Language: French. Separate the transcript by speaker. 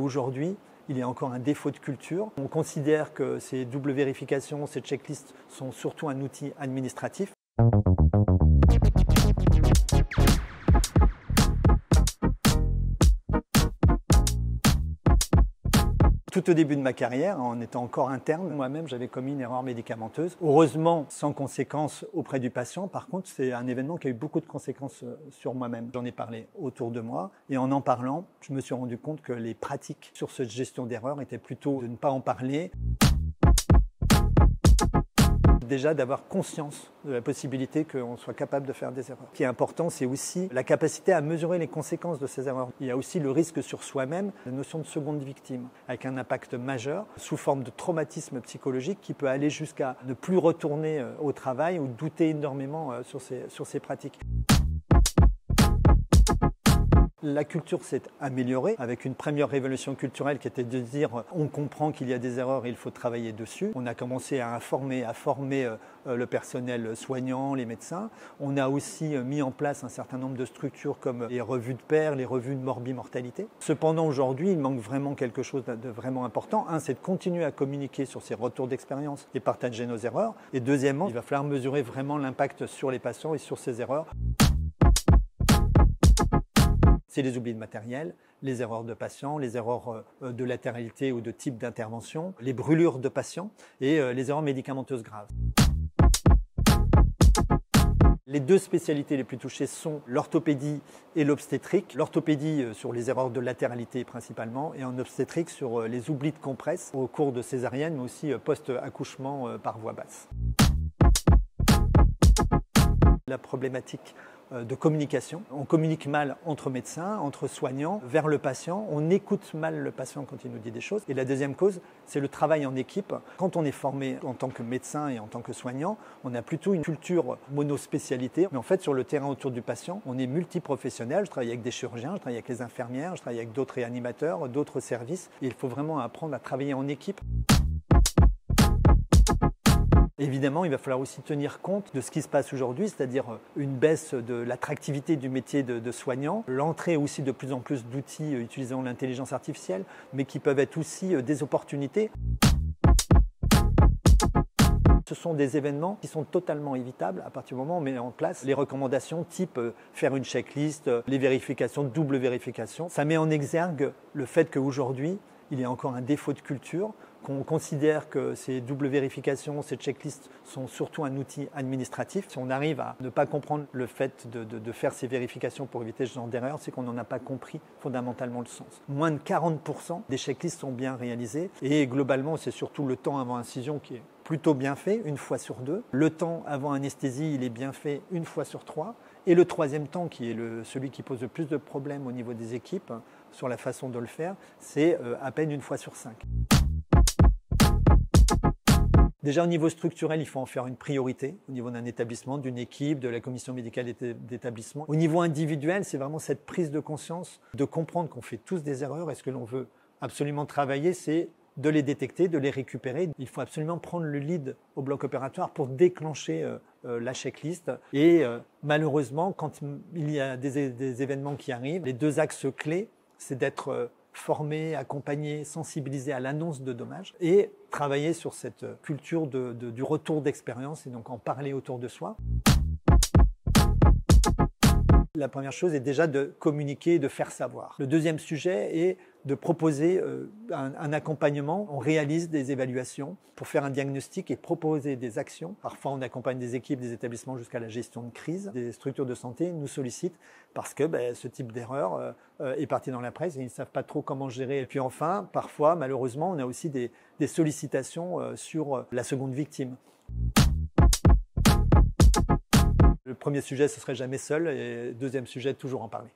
Speaker 1: Aujourd'hui, il y a encore un défaut de culture. On considère que ces doubles vérifications, ces checklists sont surtout un outil administratif. Tout au début de ma carrière, en étant encore interne, moi-même j'avais commis une erreur médicamenteuse. Heureusement, sans conséquences auprès du patient. Par contre, c'est un événement qui a eu beaucoup de conséquences sur moi-même. J'en ai parlé autour de moi et en parlant, je me suis rendu compte que les pratiques sur cette gestion d'erreurs étaient plutôt de ne pas en parler. Déjà d'avoir conscience de la possibilité qu'on soit capable de faire des erreurs. Ce qui est important, c'est aussi la capacité à mesurer les conséquences de ces erreurs. Il y a aussi le risque sur soi-même, la notion de seconde victime, avec un impact majeur sous forme de traumatisme psychologique qui peut aller jusqu'à ne plus retourner au travail ou douter énormément sur ces pratiques. La culture s'est améliorée avec une première révolution culturelle qui était de dire on comprend qu'il y a des erreurs et il faut travailler dessus. On a commencé à former le personnel soignant, les médecins. On a aussi mis en place un certain nombre de structures comme les revues de pairs, les revues de morbimortalité. Cependant, aujourd'hui, il manque vraiment quelque chose de vraiment important. Un, c'est de continuer à communiquer sur ces retours d'expérience et partager nos erreurs. Et deuxièmement, il va falloir mesurer vraiment l'impact sur les patients et sur ces erreurs. C'est les oublis de matériel, les erreurs de patients, les erreurs de latéralité ou de type d'intervention, les brûlures de patients et les erreurs médicamenteuses graves. Les deux spécialités les plus touchées sont l'orthopédie et l'obstétrique. L'orthopédie sur les erreurs de latéralité principalement et en obstétrique sur les oublis de compresse au cours de césarienne mais aussi post-accouchement par voie basse. La problématique de communication. On communique mal entre médecins, entre soignants, vers le patient. On écoute mal le patient quand il nous dit des choses. Et la deuxième cause, c'est le travail en équipe. Quand on est formé en tant que médecin et en tant que soignant, on a plutôt une culture monospécialité. Mais en fait, sur le terrain autour du patient, on est multiprofessionnel. Je travaille avec des chirurgiens, je travaille avec les infirmières, je travaille avec d'autres réanimateurs, d'autres services. Et il faut vraiment apprendre à travailler en équipe. Évidemment, il va falloir aussi tenir compte de ce qui se passe aujourd'hui, c'est-à-dire une baisse de l'attractivité du métier de soignant, l'entrée aussi de plus en plus d'outils utilisant l'intelligence artificielle, mais qui peuvent être aussi des opportunités. Ce sont des événements qui sont totalement évitables à partir du moment où on met en place les recommandations type faire une checklist, les vérifications, double vérification. Ça met en exergue le fait qu'aujourd'hui, il y a encore un défaut de culture, qu'on considère que ces doubles vérifications, ces checklists sont surtout un outil administratif. Si on arrive à ne pas comprendre le fait de faire ces vérifications pour éviter ce genre d'erreur, c'est qu'on n'en a pas compris fondamentalement le sens. Moins de 40% des checklists sont bien réalisés et globalement, c'est surtout le temps avant incision qui est plutôt bien fait, une fois sur deux. Le temps avant anesthésie, il est bien fait une fois sur trois. Et le troisième temps, qui est celui qui pose le plus de problèmes au niveau des équipes sur la façon de le faire, c'est à peine une fois sur cinq. Déjà au niveau structurel, il faut en faire une priorité au niveau d'un établissement, d'une équipe, de la commission médicale d'établissement. Au niveau individuel, c'est vraiment cette prise de conscience, de comprendre qu'on fait tous des erreurs et ce que l'on veut absolument travailler, c'est de les détecter, de les récupérer. Il faut absolument prendre le lead au bloc opératoire pour déclencher la checklist. Et malheureusement, quand il y a des événements qui arrivent, les deux axes clés, c'est d'être formé, accompagné, sensibilisé à l'annonce de dommages et travailler sur cette culture du retour d'expérience et donc en parler autour de soi. La première chose est déjà de communiquer et de faire savoir. Le deuxième sujet est de proposer un accompagnement. On réalise des évaluations pour faire un diagnostic et proposer des actions. Parfois, on accompagne des équipes, des établissements jusqu'à la gestion de crise. Des structures de santé nous sollicitent parce que ce type d'erreur est parti dans la presse et ils ne savent pas trop comment gérer. Et puis enfin, parfois, malheureusement, on a aussi des sollicitations sur la seconde victime. Le premier sujet, ce serait jamais seul et le deuxième sujet, toujours en parler.